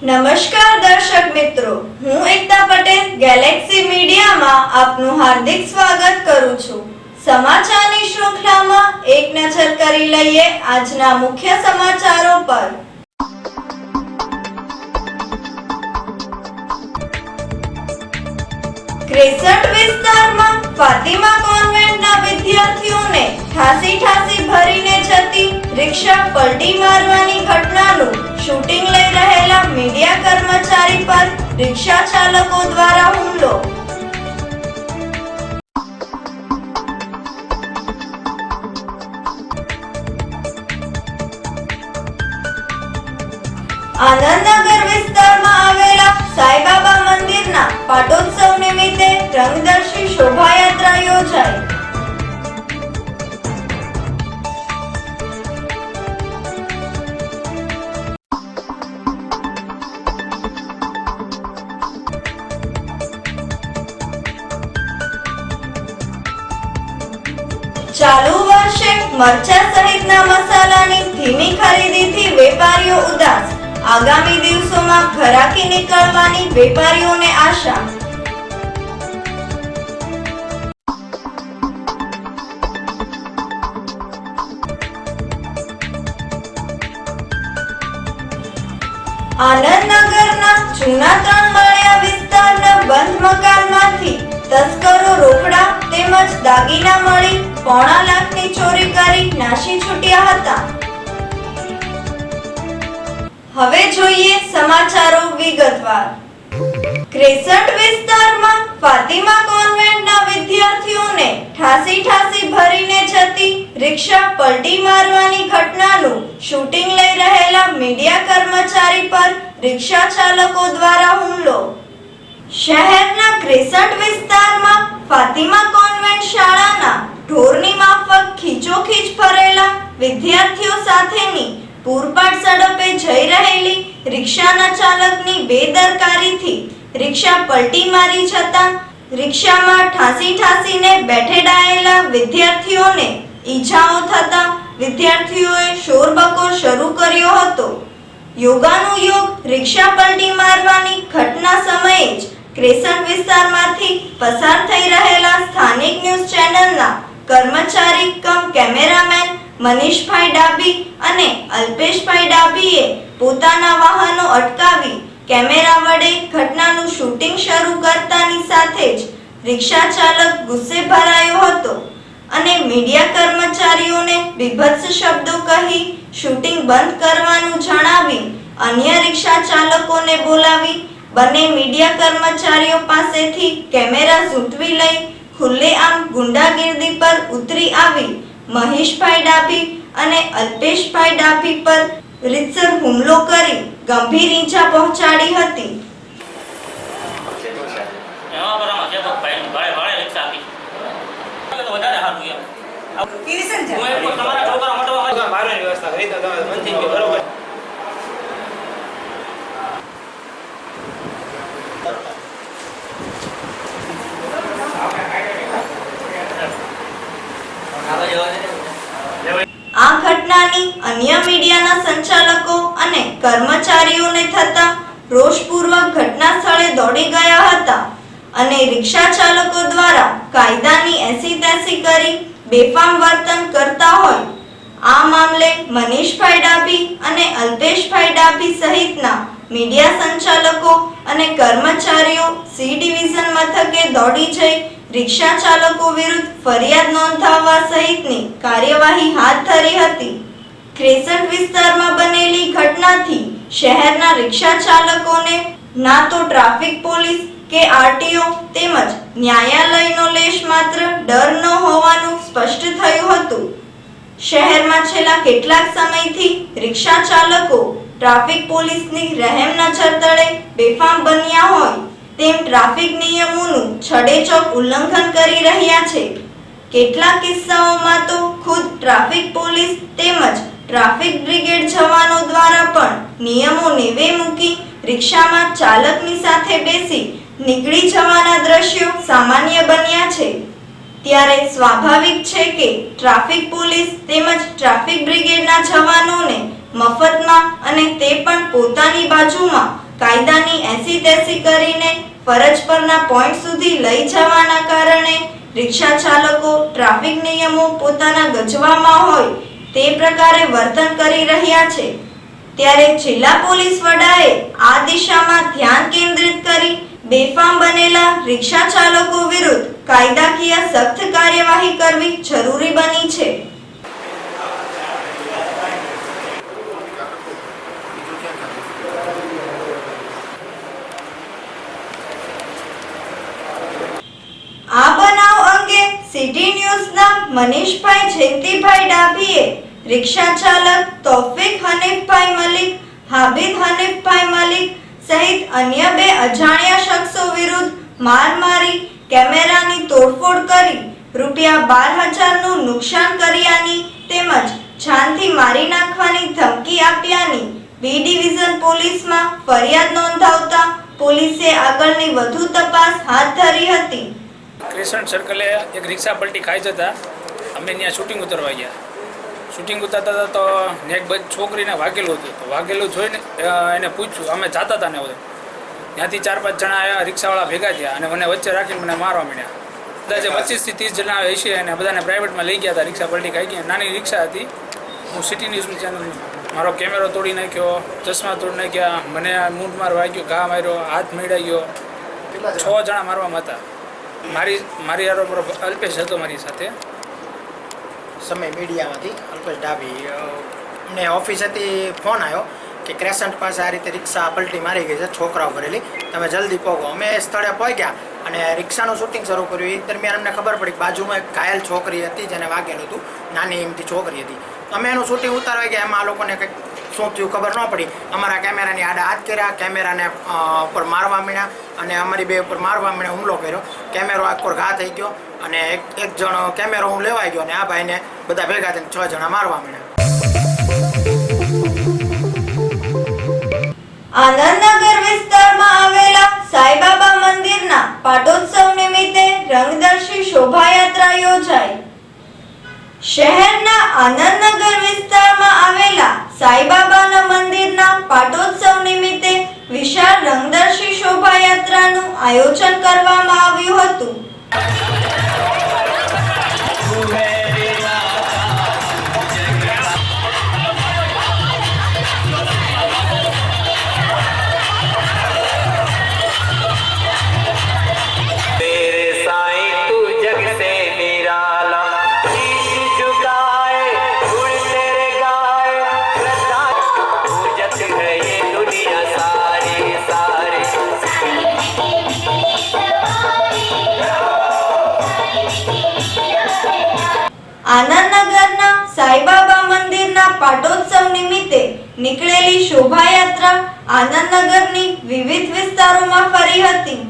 નમસ્કાર દર્શક મિત્રો, હું એકતા પટેલ ગેલેક્સી મીડિયામાં આપનું હાર્દિક સ્વાગત કરું છું। સમાચારની શૃંખલામાં એક નજર કરી લઈએ આજના મુખ્ય સમાચારો પર। ક્રેસન્ટ વિસ્તારમાં ફાતિમા કોન્વેન્ટના વિદ્યાર્થીઓને ઠાસી ભરીને જતી રિક્ષા પલટી મારવાની ઘટનાનું શૂટિંગ લઈ રહેલા મીડિયા કર્મચારી પર રિક્ષા ચાલકો દ્વારા હુમલો। આનંદનગર વિસ્તારમાં આવેલા સાઈબાબા મંદિરના પાટોત્સવ નિમિત્તે રંગદર્શી શોભાયાત્રા યોજાઈ। ચાલુ વર્ષે મરચા સહિતના મસાલાની ધીમી ખરીદીથી વેપારીઓ ઉદાસ, આગામી દિવસોમાં ઘરાકી નીકળવાની વેપારીઓને આશા। આનંદનગરના જૂના 3 માળિયા વિસ્તારના બંધ મકાનમાંથી તસ્કરો રોકડા તેમજ દાગીના મળી 1.5 લાખની ચોરી કરી નાસી છૂટ્યા હતા। હવે જોઈએ સમાચારો વિગતવાર। ક્રેસન્ટ વિસ્તારમાં ફાતિમા કોન્વેન્ટના વિદ્યાર્થીઓને ઠાસી ભરીને જતી રિક્ષા પલટી મારવાની ઘટનાનું શૂટિંગ લઈ રહેલા મીડિયા કર્મચારી પર રિક્ષા ચાલકો દ્વારા હુમલો। શહેરના ક્રેસન્ટ વિસ્તારમાં ફાતિમા કોન્વેન્ટ શાળાના ઢોરની માફક ખીચોખીચ ભરેલા વિદ્યાર્થીઓ સાથેની પૂરપાટ ઝડપે જઈ રહેલી રિક્ષાના ચાલકની બેદરકારીથી રિક્ષા પલટી મારી જતા રિક્ષામાં ઠાસીને બેઠેડાયેલા વિદ્યાર્થીઓને ઈજાઓ થતા વિદ્યાર્થીઓએ શોરબકોર શરૂ કર્યો હતો। યોગાનું યોગ રિક્ષા પલટી મારવાની ઘટના સમયે જ ક્રેસન્ટ વિસ્તારમાંથી પસાર થઈ રહેલા સ્થાનિક ન્યૂઝ ચેનલના કર્મચારી કમ કેમેરામેન મનીષભાઈ ડાબી અને અલ્પેશભાઈ ડાબીએ પોતાના વાહનો અટકાવી કેમેરા વડે ઘટનાનું શૂટિંગ શરૂ કરતાની સાથે જ રિક્ષા ચાલક ગુસ્સે ભરાયો હતો અને મીડિયા કર્મચારીઓને બીભત્સ શબ્દો કહી શૂટિંગ બંધ કરવાનું જણાવી અન્ય રિક્ષા ચાલકોને બોલાવી બંને મીડિયા કર્મચારીઓ પાસેથી કેમેરા ઝૂંટવી લઈ ખુલ્લેઆમ ગુંડાગીર્દી પર ઉતરી આવી મહેશભાઈ ડાબી અને અલ્પેશભાઈ ડાબી પર રીતસર હુમલો કરી ગંભીર ઈજા પહોંચાડી હતી। આ ઘટનાની અન્ય મીડિયાના સંચાલકો અને કર્મચારીઓને થતા રોષપૂર્વક ઘટના સ્થળે દોડી ગયા હતા અને રિક્ષા ચાલકો દ્વારા કાયદાની એસી-તેસી કરી બેફામ વર્તન કરતા હોય આ મામલે મનીષભાઈ ડાબી અને અલ્પેશભાઈ ડાબી સહિતના મીડિયા સંચાલકો અને કર્મચારીઓ સી ડિવિઝન મથકે દોડી જઈ રિક્ષા ચાલકો વિરુદ્ધ ફરિયાદ નોંધાવવા સહિતની કાર્યવાહી હાથ ધરી હતી। ક્રેસન્ટ વિસ્તારમાં બનેલી ઘટનાથી શહેરના રિક્ષા ચાલકોને ના તો ટ્રાફિક પોલીસ કે આરટીઓ તેમજ ન્યાયાલયનો લેશ માત્ર ડર ન હોવાનું સ્પષ્ટ થયું હતું। શહેરમાં છેલ્લા કેટલાક સમયથી રિક્ષા ચાલકો ટ્રાફિક પોલીસની રહેમ નજર તળે બેફામ બન્યા હોય તેમ ટ્રાફિક નિયમોનું છડેચોક ઉલ્લંઘન કરી રહ્યા છે। કેટલાક કિસ્સાઓમાં તો ખુદ ટ્રાફિક પોલીસ તેમજ ટ્રાફિક બ્રિગેડ જવાનો દ્વારા પણ નિયમો નેવે મૂકી રિક્ષામાં ચાલકની સાથે બેસી નીકળી જવાના દ્રશ્યો સામાન્ય બન્યા છે। ત્યારે સ્વાભાવિક છે કે ટ્રાફિક પોલીસ તેમજ ટ્રાફિક બ્રિગેડના જવાનોને મફતમાં અને તે પણ પોતાની બાજુમાં કાયદાની એસી તેસી કરીને ફરજ પરના પોઈન્ટ સુધી લઈ જવાના કારણે રિક્ષા ચાલકો ટ્રાફિક નિયમો પોતાના ગજવામાં હોય તે પ્રકારે વર્તન કરી રહ્યા છે। ત્યારે જિલ્લા પોલીસ વડાએ આ દિશામાં ધ્યાન કેન્દ્રિત કરી બેફામ બનેલા રિક્ષા ચાલકો વિરુદ્ધ કાયદાકીય સખ્ત કાર્યવાહી કરવી જરૂરી બની છે। આ બનાવ અંગે સિટી ન્યૂઝના મનીષભાઈ જયંતિભાઈ ડાભીએ રિક્ષા ચાલક તૌફિક હનીફભાઈ મલિક, હાબિદ હનીફભાઈ મલિક સહિત અન્ય બે અજાણ્યા શખ્સો વિરુદ્ધ માર મારી કેમેરાની તોડફોડ કરી ₹12,000 નું નુકસાન કર્યાની તેમજ જાનથી મારી નાખવાની ધમકી આપ્યાની બી ડિવિઝન પોલીસમાં ફરિયાદ નોંધાવતા પોલીસે આગળની વધુ તપાસ હાથ ધરી હતી। ક્રિસન્ટ સર્કલે એક રિક્ષા પલટી ખાઈ જતા અમે ત્યાં શૂટિંગ ઉતરવા ગયા। શૂટિંગ ઉતરતા હતા તો એક છોકરીને વાગેલું હતું, તો વાગેલું જોઈને એને પૂછ્યું, અમે જાતા હતા ને બધા ત્યાંથી 4-5 જણા આવ્યા, રિક્ષાવાળા ભેગા થયા અને મને વચ્ચે રાખીને મને મારવા માંડ્યા। અંદાજે 25 થી 30 જણા હશે અને બધાને પ્રાઇવેટમાં લઈ ગયા હતા। રિક્ષા પલટી ખાઈ ગઈ, નાની રિક્ષા હતી। હું સિટી ન્યૂઝની ચેનલ મારો કેમેરો તોડી નાખ્યો, ચશ્મા તોડી નાખ્યા, મને મૂંઢ માર વાગ્યો, ઘા માર્યો, હાથ મેળાઈ ગયો, 6 જણા મારવામાં હતા। મારી આરોપ અલ્પેશ હતો મારી સાથે। સમય મીડિયામાંથી અલ્પેશ ડાભી ને ઓફિસેથી ફોન આવ્યો કે ક્રેસન્ટ પાસે આ રીતે રિક્ષા પલટી મારી ગઈ છે, છોકરાઓ ભરેલી, તમે જલ્દી પહોંચો। અમે સ્થળે પહોંચ્યા અને રિક્ષાનું શૂટિંગ શરૂ કર્યું। એ દરમિયાન અમને ખબર પડી બાજુમાં એક ઘાયલ છોકરી હતી જેને વાગેલું હતું, નાની એમથી છોકરી હતી। અમે એનું શૂટિંગ ઉતારવા ગયા, એમાં આ લોકોને કંઈક શું થયું ખબર ન પડી, અમારા કેમેરાની આડા હાથ કર્યા, કેમેરાને ઉપર મારવા માંડ્યા અને અમારી બે ઉપર મારવા માંડ્યા, હુમલો કર્યો। કેમેરો આખો ઘા થઈ ગયો અને એક જણ કેમેરો હું લેવાઈ ગયો અને આ ભાઈને બધા ભેગા થઈને 6 જણા મારવા માંડ્યા। આનંદનગર વિસ્તારમાં આવેલા સાઈબાબા મંદિરના પાટોત્સવ નિમિત્તે રંગદર્શી શોભાયાત્રા યોજાઈ। શહેરના આનંદનગર વિસ્તારમાં આવેલા સાઈબાબાના મંદિરના પાટોત્સવ નિમિત્તે વિશાળ રંગદર્શી શોભાયાત્રાનું આયોજન કરવામાં આવ્યું હતું। આનંદનગરના સાઈબાબા મંદિરના પાટોત્સવ નિમિત્તે નીકળેલી શોભાયાત્રા આનંદનગરની વિવિધ વિસ્તારોમાં ફરી હતી।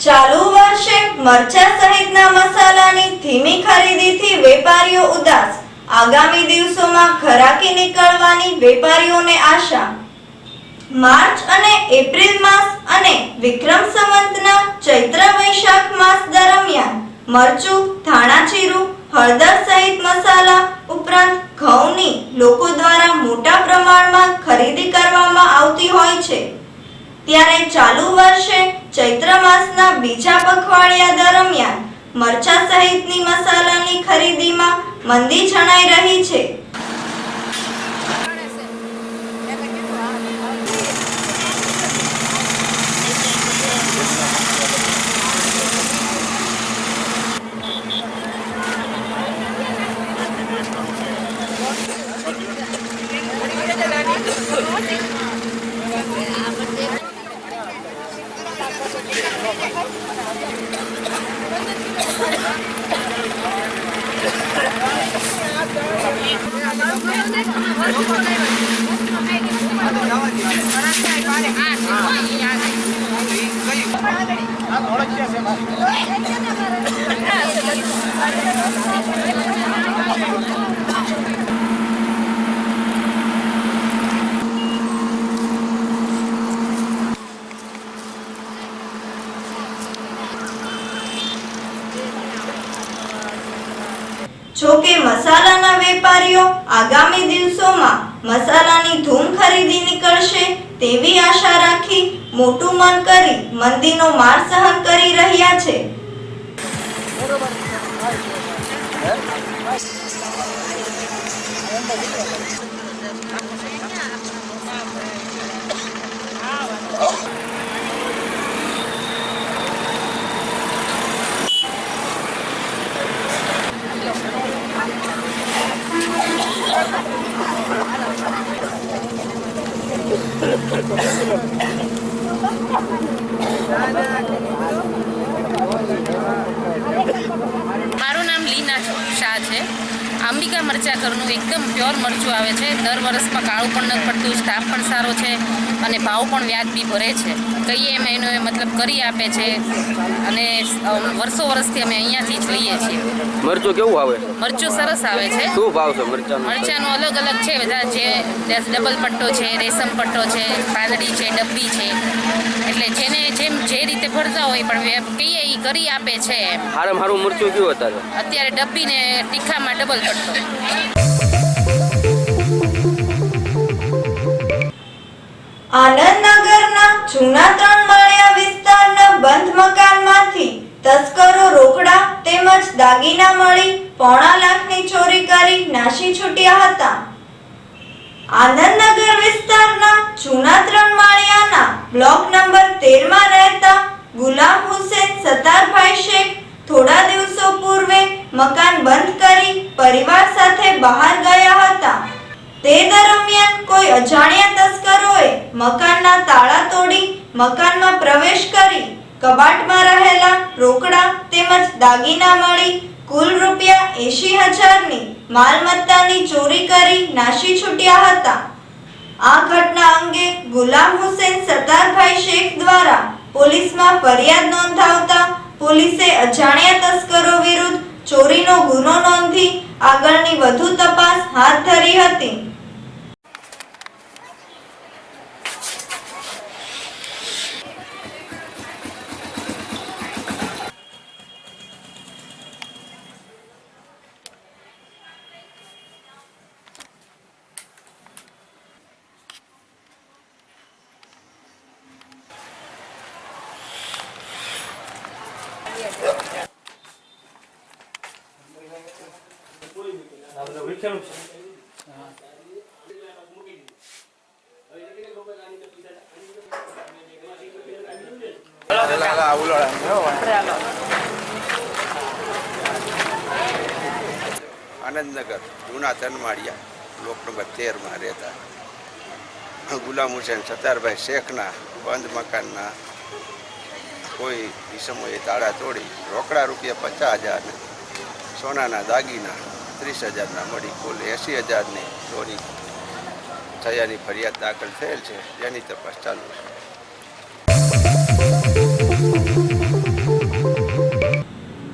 ચાલુ વર્ષે મરચા સહિતના મસાલાની ધીમી ખરીદીથી વેપારીઓ ઉદાસ, આગામી દિવસોમાં ઘરાકી નીકળવાની વેપારીઓને આશા। માર્ચ અને એપ્રિલ માસ અને વિક્રમ સંવતના ચૈત્ર વૈશાખ માસ દરમિયાન મરચું, ધાણાજીરું, હળદર સહિત મસાલા ઉપરાંત ઘઉંની લોકો દ્વારા મોટા પ્રમાણમાં ખરીદી કરવામાં આવતી હોય છે। ત્યારે ચાલુ વર્ષે ચૈત્ર માસના બીજા પખવાડિયા દરમિયાન મરચા સહિતની મસાલાની ખરીદીમાં મંદી જણાઈ રહી છે। જોકે મસાલાના વેપારીઓ આગામી દિવસોમાં મસાલાની ધૂમ ખરીદી નીકળશે તેવી આશા રાખી મોટું મન કરી મંદીનો માર સહન કરી રહ્યા છે. મારું નામ લીના શાહ છે. અંબિકા મરચાં એકદમ પ્યોર મરચું આવે છે. દર વર્ષમાં કાળું પણ નથી પડતું, સ્ટાફ પણ સારો છે અને ભાવ પણ વ્યાજબી ભરે છે. કહીએ એમ એનો મતલબ કરી આપે છે અને વર્ષોથી અમે અહીંયાથી જ લઈએ છીએ. મરચું કેવું આવે? મરચું સરસ આવે છે. શું ભાવ છે મરચાંનો? મરચાંનો અલગ અલગ છે બધા, જે ડબલ પટ્ટો છે, રેશમ પટ્ટો છે, પાદડી છે, ડબ્બી છે, એટલે જેને જેમ જે રીતે ભરતા હોય પણ કહીએ એ કરી આપે છે. હારામાં હારું મરચું કેવું અત્યારે ડબ્બી ને તીખામાં ડબલ પટ્ટો. આનંદનગરના જૂના 3 માળિયા વિસ્તારના બંધ મકાનમાંથી તસ્કરો રોકડા તેમજ દાગીના મળી 1.5 લાખની ચોરી કરી નાસી છૂટ્યા હતા. આનંદનગર વિસ્તારના જૂના 3 માળિયાના બ્લોક નંબર 13 માં રહેતા ગુલામ હુસેન સત્તારભાઈ શેખ થોડા દિવસો પૂર્વે મકાન બંધ કરી પરિવાર સાથે બહાર ગયા હતા. તે દરમિયાન કોઈ અજાણ્યા તસ્કરોએ મકાનના તાળા તોડી મકાનમાં પ્રવેશ કરી કબાટમાં રહેલા રોકડા તેમજ દાગીના મળી કુલ રૂપિયા 80,000ની માલમત્તાની ચોરી કરી નાસી છૂટ્યા હતા. આ ઘટના અંગે ગુલામ હુસેન સત્તારભાઈ શેખ દ્વારા પોલીસમાં ફરિયાદ નોંધાવતા પોલીસે અજાણ્યા તસ્કરો વિરુદ્ધ ચોરીનો ગુનો નોંધી આગળની વધુ તપાસ હાથ ધરી હતી. આનંદનગર જૂના 3 માળિયા બ્લોક નંબર 13 માં રહેતા ગુલામ હુસેન સત્તારભાઈ શેખના બંધ મકાનના કોઈ ઈસમોએ તાળા તોડી રોકડા રૂપિયા 50,000 સોનાના દાગીના 30,000ના મળી કુલ 80,000ની ચોરી થયાની ફરિયાદ દાખલ થયેલ છે, જેની તપાસ ચાલુ છે.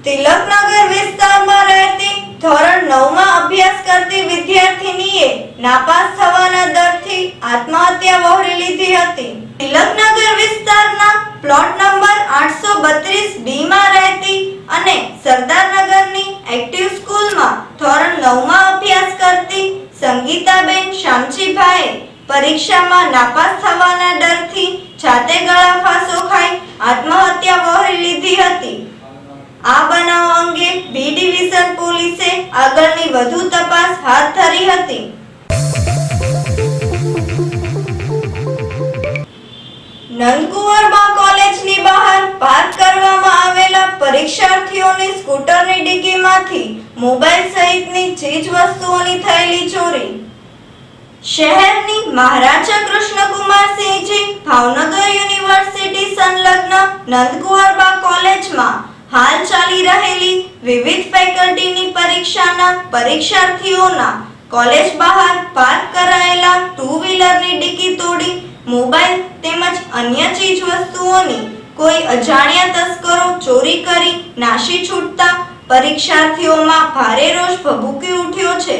તિલકનગર વિસ્તારમાં રહેતી ધોરણ 9માં અભ્યાસ કરતી વિદ્યાર્થીનીએ નાપાસ થવાના ડરથી આત્મહત્યા વહોરી લીધી હતી. તિલકનગર વિસ્તારના પ્લોટ નંબર 832B માં રહેતી અને સરદારનગરની એક્ટિવ સ્કૂલમાં ધોરણ 9માં અભ્યાસ કરતી સંગીતાબેન શામજીભાઈએ પરીક્ષામાં નાપાસ થવાના ડરથી જાતે ગળા ફાંસો ખાઈ આત્મહત્યા વહોરી લીધી હતી. આ બનાવ અંગે બી ડિવિઝન પોલીસે આગળની વધુ તપાસ હાથ ધરી હતી. નંદકુંવરબા કોલેજની બહાર પાર્ક કરવામાં આવેલા પરીક્ષાર્થીઓની સ્કૂટરની ડિક્કીમાંથી મોબાઈલ સહિતની ચીજ વસ્તુઓની થયેલી ચોરી. શહેરની મહારાજા કૃષ્ણકુમારસિંહજી ભાવનગર યુનિવર્સિટી સંલગ્ન નંદકુંવરબા વિવિધ ફેકલ્ટીની પરીક્ષાના પરીક્ષાર્થીઓના કોલેજ બહાર પાર્ક કરાયેલા ટુ વ્હીલરની ડિક્કી તોડી મોબાઈલ તેમજ અન્ય ચીજ વસ્તુઓની કોઈ અજાણ્યા તસ્કરો ચોરી કરી નાસી છૂટતા પરીક્ષાર્થીઓમાં ભારે રોષ ભભૂકી ઉઠ્યો છે.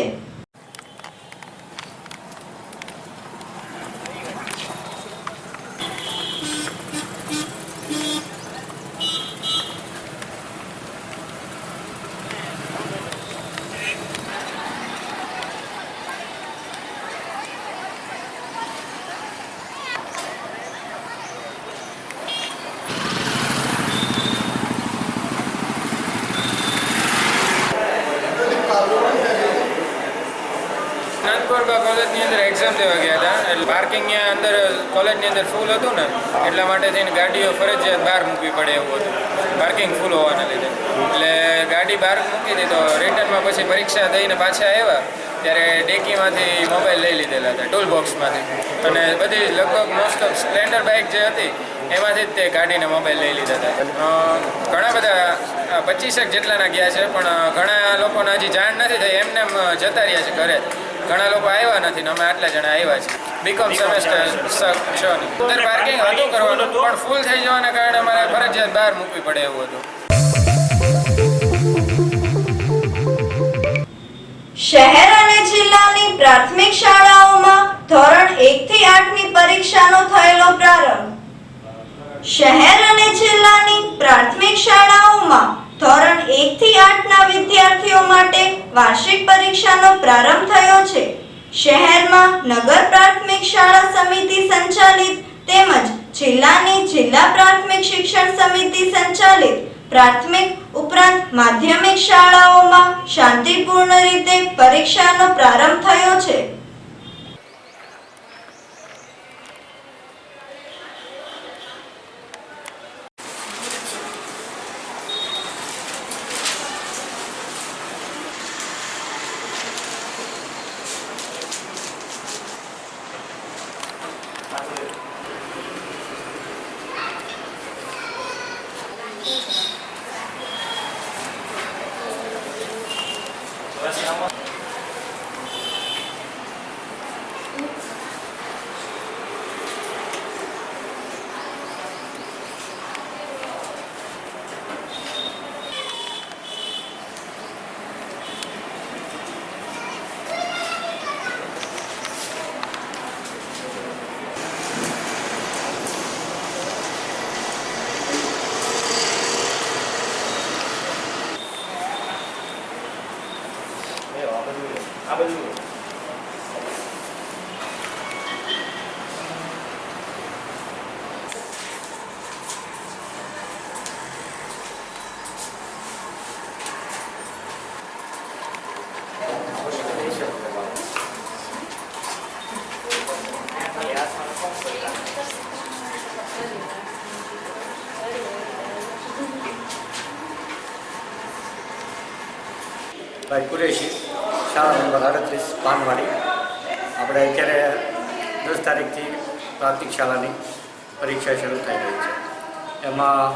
નાનપુરબા કોલેજની અંદર એક્ઝામ દેવા ગયા હતા એટલે પાર્કિંગની અંદર કોલેજની અંદર ફૂલ હતું ને એટલા માટે થઈને ગાડીઓ ફરજિયાત બહાર મૂકવી પડે એવું હતું, પાર્કિંગ ફૂલ હોવાના લીધે. એટલે ગાડી બહાર મૂકી હતી તો રિટર્નમાં પછી પરીક્ષા દઈને પાછા આવ્યા ત્યારે ડેકીમાંથી મોબાઈલ લઈ લીધેલા હતા, ટૂલ બોક્સમાંથી. અને બધી લગભગ મોસ્ટ ઓફ સ્પ્લેન્ડર બાઇક જે હતી એમાંથી જ તે કાઢીને મોબાઈલ લઈ લીધા હતા. ઘણા બધા 25 જેટલાના ગયા છે પણ ઘણા લોકોને હજી જાણ નથી થઈ, એમને જતા રહ્યા છે ઘરે. ઘણા લોકો આવ્યા નથી ને અમે આટલા જણા આવ્યા છે. બીકોમ સેમેસ્ટર 6 અંદર પાર્કિંગ હતું કરવાનું પણ ફૂલ થઈ જવાના કારણે અમારે ફરજિયાત બહાર મૂકવી પડે એવું હતું. શહેર અને જિલ્લાની પ્રાથમિક શાળાઓમાં ધોરણ 1 થી 8 ની પરીક્ષાનો થયેલો પ્રારંભ. શહેર અને જિલ્લાની પ્રાથમિક શાળાઓમાં ધોરણ 1 થી 8 ના વિદ્યાર્થીઓ માટે વાર્ષિક પરીક્ષાનો પ્રારંભ થયો છે. શહેરમાં નગર પ્રાથમિક શાળા સમિતિ સંચાલિત તેમજ જિલ્લાની જિલ્લા પ્રાથમિક શિક્ષણ સમિતિ સંચાલિત પ્રાથમિક ઉપરાંત માધ્યમિક શાળાઓમાં શાંતિપૂર્ણ રીતે પરીક્ષાનો પ્રારંભ થયો છે. ભાઈ કુરેશી, શાળા નંબર 38 પાનવાડી. આપણે અત્યારે 10 તારીખથી પ્રાથમિક શાળાની પરીક્ષા શરૂ થઈ ગઈ છે. એમાં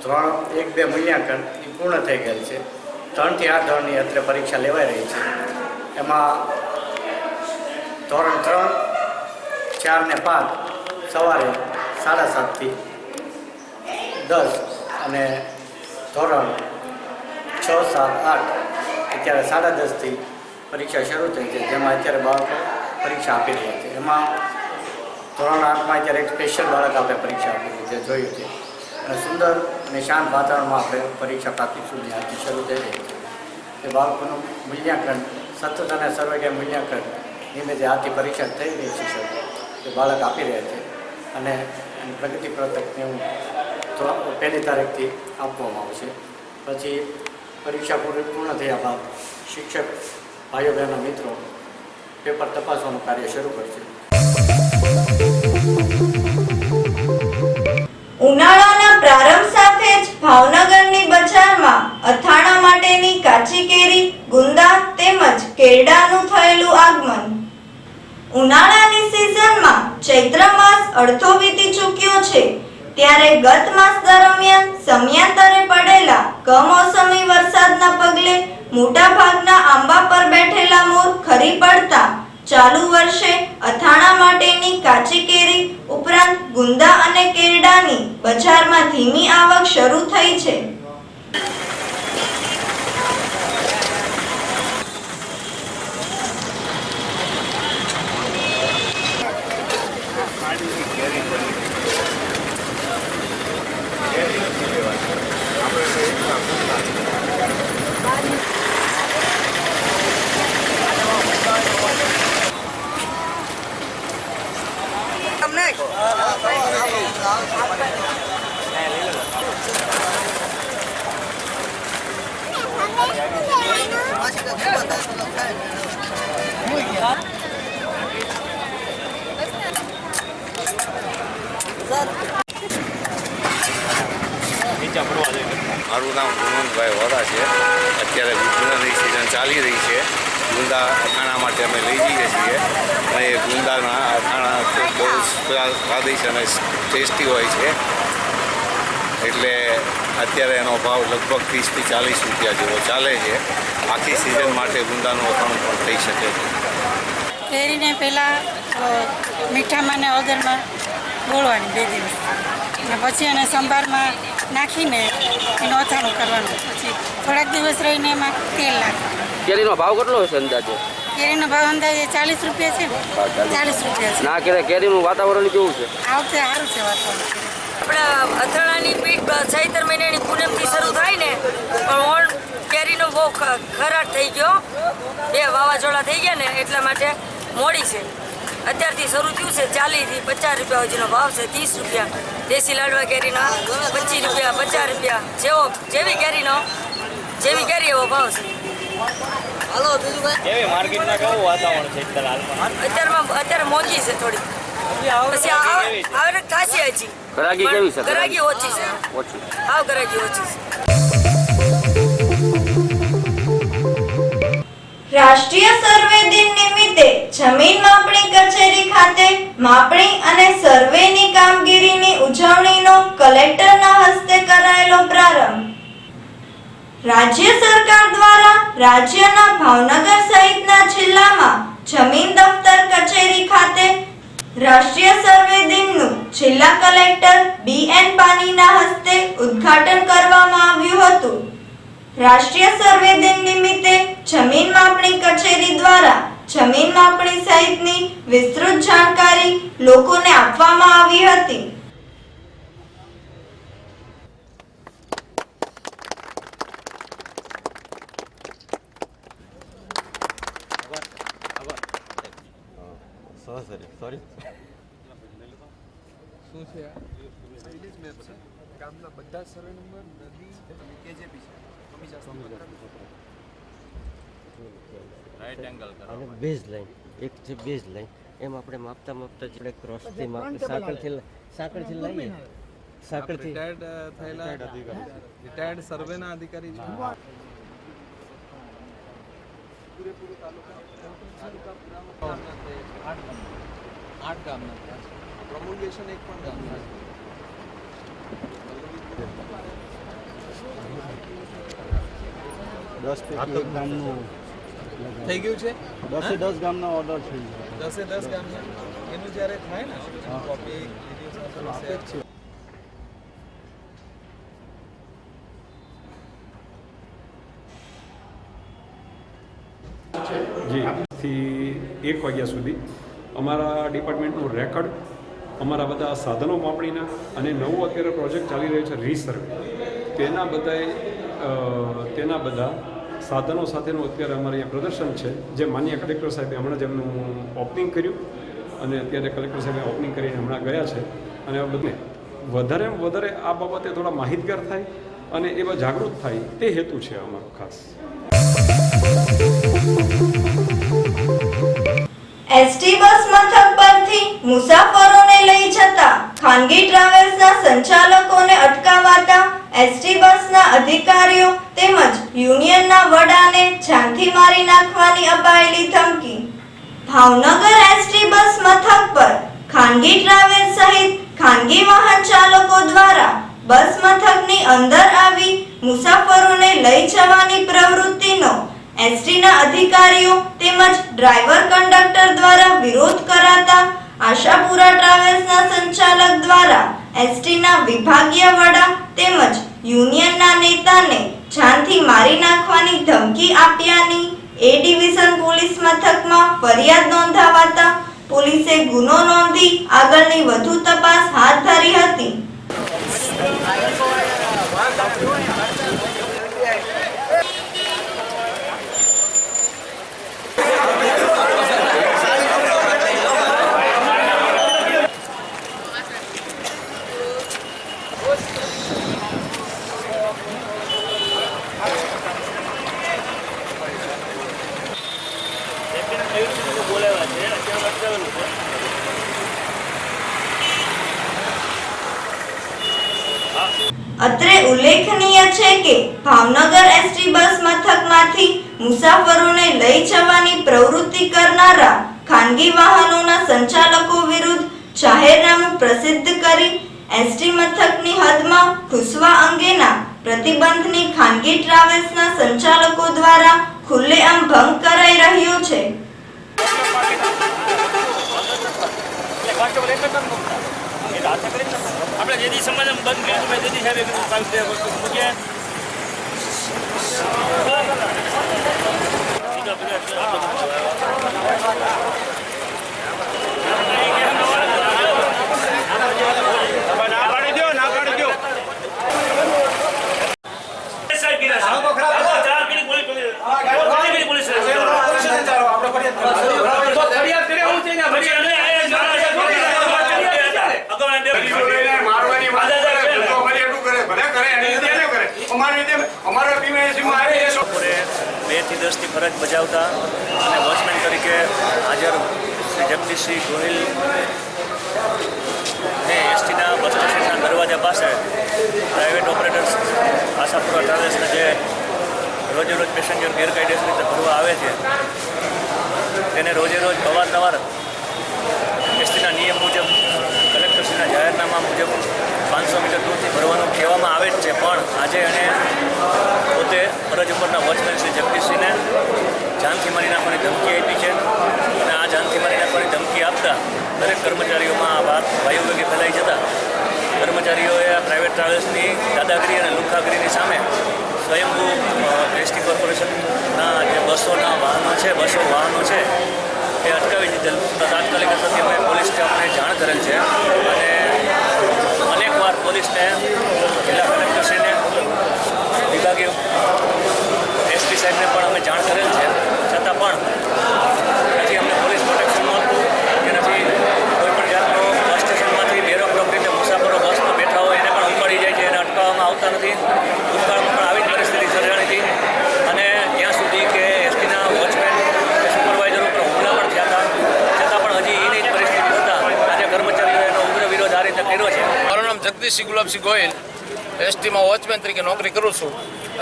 ધોરણ 1-2 મૂલ્યાંકન એ પૂર્ણ થઈ ગયેલ છે. 3 થી 8 ધોરણની અત્યારે પરીક્ષા લેવાઈ રહી છે. એમાં ધોરણ 3, 4 ને 5 સવારે 7:30 થી 10 અને ધોરણ 6, 7, 8 અત્યારે 10:30 થી પરીક્ષા શરૂ થઈ છે, જેમાં અત્યારે બાળકો પરીક્ષા આપી રહ્યા છે. એમાં ધોરણ 8માં અત્યારે એક સ્પેશિયલ બાળક આપણે પરીક્ષા આપી રહી છે, જોયું છે. અને સુંદર અને શાંત વાતાવરણમાં આપણે પરીક્ષા પ્રાથમિક સુધી આજથી શરૂ થઈ રહી છે. એ બાળકોનું મૂલ્યાંકન સતત અને સર્વગ્રાહી મૂલ્યાંકન ધીમે જે આજથી પરીક્ષા થઈ રહી છે એ બાળક આપી રહ્યા છે. અને પ્રગતિ પત્રકને હું 1લી તારીખથી આપવામાં આવશે. પછી પરીક્ષા પૂર્ણ થયા બાદ શિક્ષક ભાઈઓ બહેનો મિત્રો પેપર તપાસવાનું કાર્ય શરૂ કરશે. ઉનાળાના પ્રારંભ સાથે જ ભાવનગરની બજારમાં અથાણા માટેની કાચી કેરી, ગુંદા તેમજ કેરડાનું થયેલું આગમન. ઉનાળાની સિઝનમાં ચૈત્ર માસ અડધો વીતી ચૂક્યો છે, ત્યારે ગત માસ દરમિયાન સમયાંતરે પડેલા કમોસમી વરસાદના પગલે મોટાભાગના આંબા પર બેઠેલા મોર ખરી પડતા ચાલુ વર્ષે અથાણા માટેની કાચી કેરી ઉપરાંત ગુંદા અને કેરડાની બજારમાં ધીમી આવક શરૂ થઈ છે. મારું નામ ગુણવંતભાઈ વોરા છે. અત્યારે ગુંદાની સિઝન ચાલી રહી છે. ગુંદા અથાણા માટે અમે લઈ જઈએ છીએ અને એ ગુંદાના અથાણા બહુ સ્વાદિષ્ટ અને ટેસ્ટી હોય છે. એટલે અત્યારે એનો ભાવ લગભગ 30 થી 40 રૂપિયા જેવો ચાલે છે. આખી સિઝન માટે ગુંદાનું અથાણું પણ થઈ શકે છે. કેરીને પહેલાં મીઠામાં ને હળદરમાં બોળવાની 2 દિવસ અને પછી એને સંભારમાં નાખીને એનું અથાણું કરવાનું. પછી થોડાક દિવસ રહીને એમાં તેલ નાખવાનું. કેરીનો ભાવ કેટલો હશે અંદાજે? કેરીનો ભાવ અંદાજે 40 રૂપિયા છે. 40 રૂપિયા છે. ના કેરીનું વાતાવરણ કેવું છે? આ વખતે સારું છે વાતાવરણ. આપણા અથાણાની પીઠ ચૈત્ર મહિનાની પૂનમથી શરૂ થાય ને, પણ કેરીનો બહુ ખરાટ થઈ ગયો. 2 વાવાઝોડા થઈ ગયા ને એટલા માટે મોડી છે. અત્યારથી શરૂ થયું છે. 40 થી 50 રૂપિયા સુધીનો ભાવ છે. 30 રૂપિયા દેશી લાડવા કેરીના, 25 રૂપિયા, 50 રૂપિયા, જેવી કેરી એવો ભાવ છે. અત્યારે મોંઘી છે થોડી. પછી આવડત ખાસી હજી ગરાગી કેવી છે? ગરાગી ઓછી છે. ગરાગી ઓછી છે. રાષ્ટ્રીય સર્વે દિન નિમિત્તે જમીન માપણી કચેરી ખાતે માપણી અને સર્વેની કામગીરીની ઉજવણીનો કલેક્ટરના હસ્તે કરાયેલો પ્રારંભ. રાજ્ય સરકાર દ્વારા રાજ્યના ભાવનગર સહિતના જિલ્લામાં જમીન દફતર કચેરી ખાતે રાષ્ટ્રીય સર્વે દિનનું જિલ્લા કલેક્ટર BN પાનીના હસ્તે ઉદ્ઘાટન કરવામાં આવ્યું હતું. રાષ્ટ્રીય સર્વે દિન નિમિત્તે જમીન માપણી કચેરી દ્વારા જમીન માપણી સહિતની વિસ્તૃત જાણકારી લોકોને આપવામાં આવી હતી. ગામના બધા સર્વે નંબર નદી KJP અને બેઝ લાઈન એક છે. બેઝ લાઈન એમ આપણે માપતા આપણે ક્રોસથી સાંકળથી લઈએ. સાંકળથી રિટાયર્ડ સર્વેના અધિકારી છે. પૂરેપૂરું તાલુકા 8 ગામના પ્રમોલ્ગેશન 1 પણ ગામના છે. થઈ ગયું છે. 10 ગામના ઓર્ડર છે. 10 ગામના એનું જ્યારે થાય ને કોપી થી 1 વાગ્યા સુધી અમારા ડિપાર્ટમેન્ટનું રેકર્ડ, અમારા બધા સાધનો માપણીના અને નવો અત્યારે પ્રોજેક્ટ ચાલી રહ્યો છે રીસર્વે, તેના બધા સાધનો સાથેનું અત્યારે અમારે અહીંયા પ્રદર્શન છે, જે માનનીય કલેક્ટર સાહેબે હમણાં જ એમનું ઓપનિંગ કર્યું અને અત્યારે કલેક્ટર સાહેબે ઓપનિંગ કરીને હમણાં ગયા છે. અને બધે વધારેમાં વધારે આ બાબતે થોડા માહિતગાર થાય અને એવા જાગૃત થાય તે હેતુ છે અમારો ખાસ. ST બસ મથક પરથી મુસાફરોને લઈ જતા ખાનગી ટ્રાવેલ્સના સંચાલકોને અટકાવાતા ST બસના અધિકારીઓ તેમજ યુનિયનના વડાને જાનથી મારી નાખવાની અપાયેલી ધમકી. ભાવનગર ST બસ મથક પર ખાનગી ટ્રાવેલ્સ સહિત ખાનગી વાહન ચાલકો દ્વારા બસ મથકની અંદર આવી મુસાફરોને લઈ જવાની પ્રવૃત્તિનો એસટીના અધિકારીઓ તેમજ ડ્રાઈવર કંડક્ટર દ્વારા વિરોધ કરાતા આશાપુરા ટ્રાવેલ્સના સંચાલક દ્વારા એસટીના વિભાગીય વડા તેમજ યુનિયનના નેતાને જાનથી મારી નાખવાની ધમકી આપ્યાની એ ડિવિઝન પોલીસ મથકમાં ફરિયાદ નોંધાવાતા પોલીસે ગુનો નોંધી આગળની વધુ તપાસ હાથ ધરી હતી. અત્રે ઉલ્લેખનીય છે કે ભાવનગર એસટી બસ મથકમાંથી મુસાફરોને લઈ જવાની પ્રવૃત્તિ કરનારા ખાનગી વાહનોના સંચાલકો વિરુદ્ધ જાહેરનામું પ્રસિદ્ધ કરી એસટી મથકની હદમાં ઘૂસવા અંગેના પ્રતિબંધની ખાનગી ટ્રાવેલ્સના સંચાલકો દ્વારા ખુલ્લેઆમ ભંગ કરાઈ રહ્યો છે. આપણે જેથી સમાધાન બંધ કર્યું મેં જેથી સાહેબ બે થી 10 થી ફરજ બજાવતા અને વોચમેન તરીકે હાજર શ્રી જગદીશસિંહ ગોહિલ ને એસટીના બસ સ્ટેશનના દરવાજા પાસે પ્રાઇવેટ ઓપરેટર્સ આશાપુરા ટ્રાવેલ્સના જે રોજે રોજ પેસેન્જર ગેરકાયદેસર રીતે ભરવા આવે છે તેને રોજે રોજ અવારનવાર એસટીના નિયમ મુજબ કલેક્ટરશ્રીના જાહેરનામા મુજબ 500 મીટર દૂરથી ભરવાનું કહેવામાં આવે જ છે. પણ આજે એણે પોતે ફરજ ઉપરના વોચમેન શ્રી જગદીશસિંહને જાનથી મારી નાખવાની ધમકી આપી છે અને આ જાનથી મારી નાખવાની ધમકી આપતા દરેક કર્મચારીઓમાં આ વાત વાયુવેગે ફેલાઈ જતા કર્મચારીઓએ પ્રાઇવેટ ટ્રાવેલ્સની દાદાગીરી અને લુખ્ખાગીરીની સામે સ્વયંભૂ એસટી કોર્પોરેશનના જે બસો વાહનો છે એ અટકાવી દીધેલ. તાત્કાલિક અસરથી અમે પોલીસ સ્ટાફને જાણ કરેલ છે અને અનેકવાર પોલીસને જિલ્લા કલેક્ટરશ્રીને વિભાગીય એસપી સાહેબને પણ અમે જાણ કરેલ છે. છતાં પણ નથી અમને પોલીસ પ્રોટેક્શન મળતું કે નથી કોઈપણ જાતનો બસ સ્ટેશનમાંથી બેરોકટોક રીતે મુસાફરો બસમાં બેઠા હોય એને પણ ઉપાડી જાય છે, એને અટકાવવામાં આવતા નથી. ભૂતકાળમાં પણ આવી જ પરિસ્થિતિ સર્જાણી હતી અને ત્યાં સુધી કે એસટીના વોચમેન કે સુપરવાઇઝર ઉપર હુમલા પણ થયા હતા. છતાં પણ હજી એની જ પરિસ્થિતિ થતાં આજે કર્મચારીઓએ એનો ઉગ્ર વિરોધ આ રીતે કર્યો છે. મારું નામ જગદીશસિંહ ગુલાબસિંહ ગોહિલ, એસટીમાં વોચમેન તરીકે નોકરી કરું છું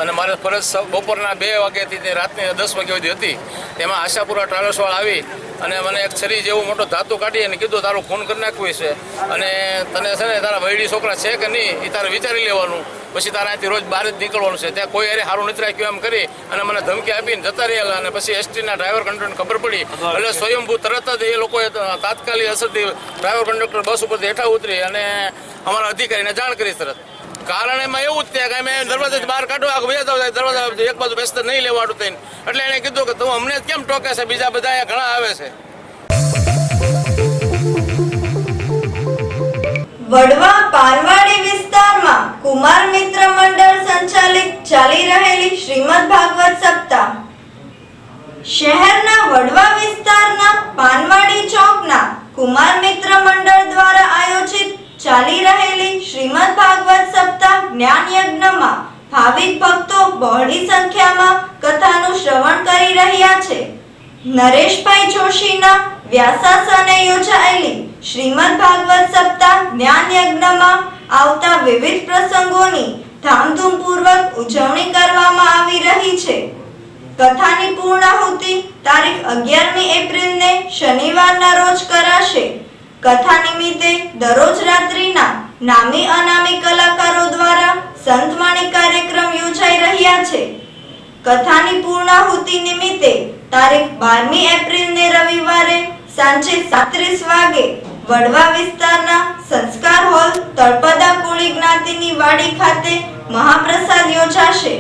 અને મારે ફરજ બપોરના 2 વાગ્યાથી તે રાતની 10 વાગ્યા સુધી હતી. તેમાં આશાપુરા ટ્રાવેલ્સવાળા આવી અને મને એક છરી જેવું મોટો ધાતુ કાઢી અને કીધું તારું ખૂન કરી નાખવું છે અને તને છે ને તારા વૈડી છોકરા છે કે નહીં એ તારે વિચારી લેવાનું, પછી તારે અહીંથી રોજ બહાર જ નીકળવાનું છે. ત્યાં કોઈ અરે સારું નથી રાખ્યું એમ કરી અને મને ધમકી આપીને જતા રહેલા. અને પછી એસટીના ડ્રાઈવર કંડક્ટરને ખબર પડી એટલે સ્વયંભૂ તરત જ એ લોકોએ તાત્કાલિક અસરથી ડ્રાઈવર કંડક્ટર બસ ઉપરથી હેઠા ઉતરી અને અમારા અધિકારીને જાણ કરી તરત. કારણ એમાં એવું જ થયા કે અમે દરવાજાથી બહાર કાઢવા દરવાજા એક બાજુ બેસતા નહીં લેવાડું થઈને એટલે એણે કીધું કે તું અમને કેમ ટોકે છે, બીજા બધા અહીંયા ઘણા આવે છે. વડવા પાનવાડી વિસ્તારમાં કુમાર મિત્ર મંડળ સંચાલિત ચાલી રહેલી શ્રીમદ ભાગવત સપ્તાહ. શહેરના વડવા વિસ્તારના પાનવાડી ચોકના કુમાર મિત્ર મંડળ દ્વારા આયોજિત ચાલી રહેલી શ્રીમદ ભાગવત સપ્તાહ જ્ઞાન યજ્ઞમાં ભાવિક ભક્તો બહોળી સંખ્યામાં કથાનું શ્રવણ કરી રહ્યા છે. નરેશભાઈ જોશીના વ્યાસાસને યોજાયેલી શ્રીમદ ભાગવત સપ્તાહ જ્ઞાન યજ્ઞમાં આવતા વિવિધ પ્રસંગોની ધામધૂમપૂર્વક ઉજવણી કરવામાં આવી રહી છે. કથાની પૂર્ણાહુતિ તારીખ 11મી એપ્રિલને શનિવારના રોજ કરાશે. કથા નિમિત્તે દરરોજ રાત્રિના નામી અનામી કલાકારો દ્વારા સંતવાણી કાર્યક્રમ યોજાઈ રહ્યા છે. કથાની પૂર્ણાહુતિ નિમિત્તે તારીખ 12મી એપ્રિલને રવિવારે સાંજે 37 વાગે વડવા વિસ્તારના સંસ્કાર હોલ તળપદા કોળી જ્ઞાતિની વાડી ખાતે મહાપ્રસાદ યોજાશે.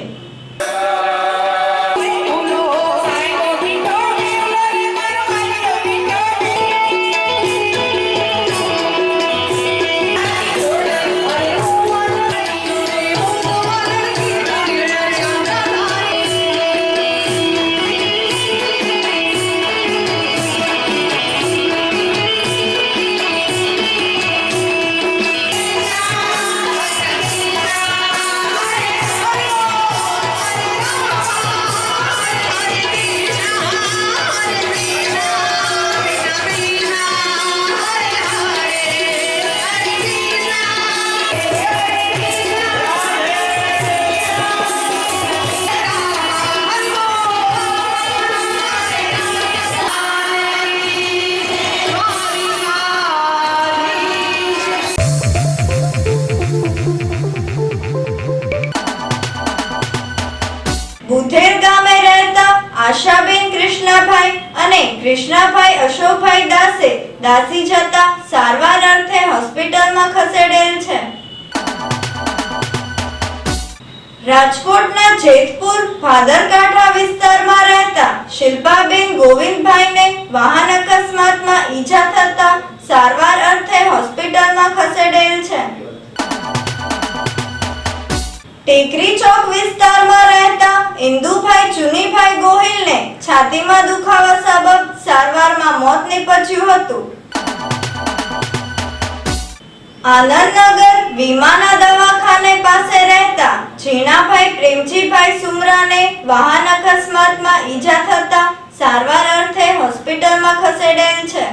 બુધેર ગામે રહેતા આશાબેન કૃષ્ણાભાઈ અને કૃષ્ણાભાઈ અશોકભાઈ દાસે દાસી જતા સારવાર અર્થે હોસ્પિટલમાં ખસેડેલ છે. રાજકોટના જેતપુર ભાદરકાંઠા વિસ્તારમાં રહેતા શિલ્પાબેન ગોવિંદભાઈને વાહન અકસ્માતમાં ઈજા થતા સારવાર અર્થે હોસ્પિટલમાં ખસેડેલ છે. ટેકરી ચોક વિસ્તારમાં રહેતા ઇન્દુભાઈ ચુનીભાઈ ગોહિલને છાતીમાં દુખાવા સબબ સારવારમાં મોત નીપજ્યું હતું. આનંદનગર વીમાના દવાખાને પાસે રહેતા જીણાભાઈ પ્રેમજીભાઈ સુમરાને વાહન અકસ્માતમાં ઈજા થતા સારવાર અર્થે હોસ્પિટલમાં ખસેડેલ છે.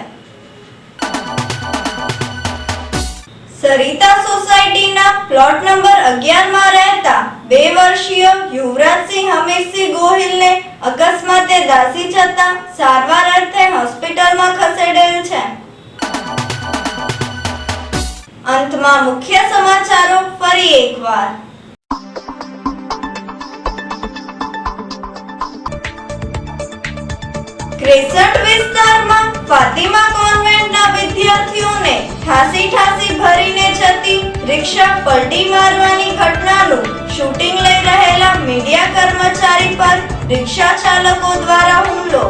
સરિતા સોસાયટીના પ્લોટ નંબર 11 માં રહેતા 2 વર્ષીય યુવરાજસિંહ હમીરસિંહ ગોહિલને અકસ્માતે દાઝી જતા સારવાર અર્થે હોસ્પિટલમાં ખસેડેલ છે. અંતમાં મુખ્ય સમાચારો ફરી એકવાર. ક્રેસન્ટ વિસ્તારમાં ફાતિમા કોન્વેન્ટના વિદ્યાર્થીઓને ઠાસી ભરીને જતી રિક્ષા પલટી મારવાની ઘટનાનું શૂટિંગ લઈ રહેલા મીડિયા કર્મચારી પર રિક્ષા ચાલકો દ્વારા હુમલો.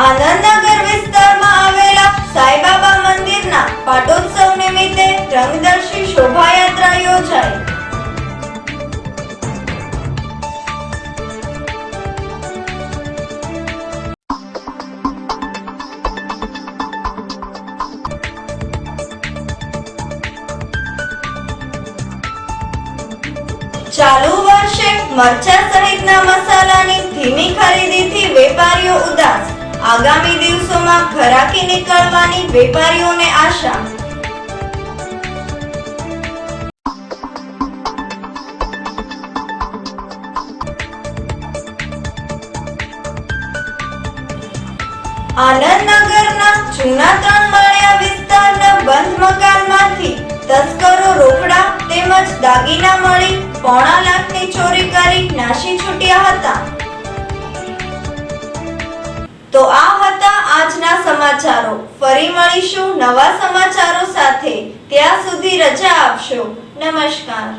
આનંદનગર વિસ્તારમાં આવેલા સાઈબાબા મંદિરના પાટોત્સવ નિમિત્તે રંગદર્શી શોભાયાત્રા યોજાઈ. ચાલુ વર્ષે મરચા સહિતના મસાલાની ધીમી ખરીદીથી વેપારીઓ ઉદાસ. આગામી દિવસોમાં ઘરાકી નીકળવાની વેપારીઓને આશા. આનંદનગરના જૂના 3 માળિયા વિસ્તારના બંધ મકાનમાંથી તસ્કરો રોકડા તેમજ દાગીના મળી 1.5 લાખની ચોરી કરી નાસી છૂટ્યા હતા. તો આ હતા આજના સમાચારો. ફરી મળીશું નવા સમાચારો સાથે. ત્યાં સુધી રજા આપશો. નમસ્કાર.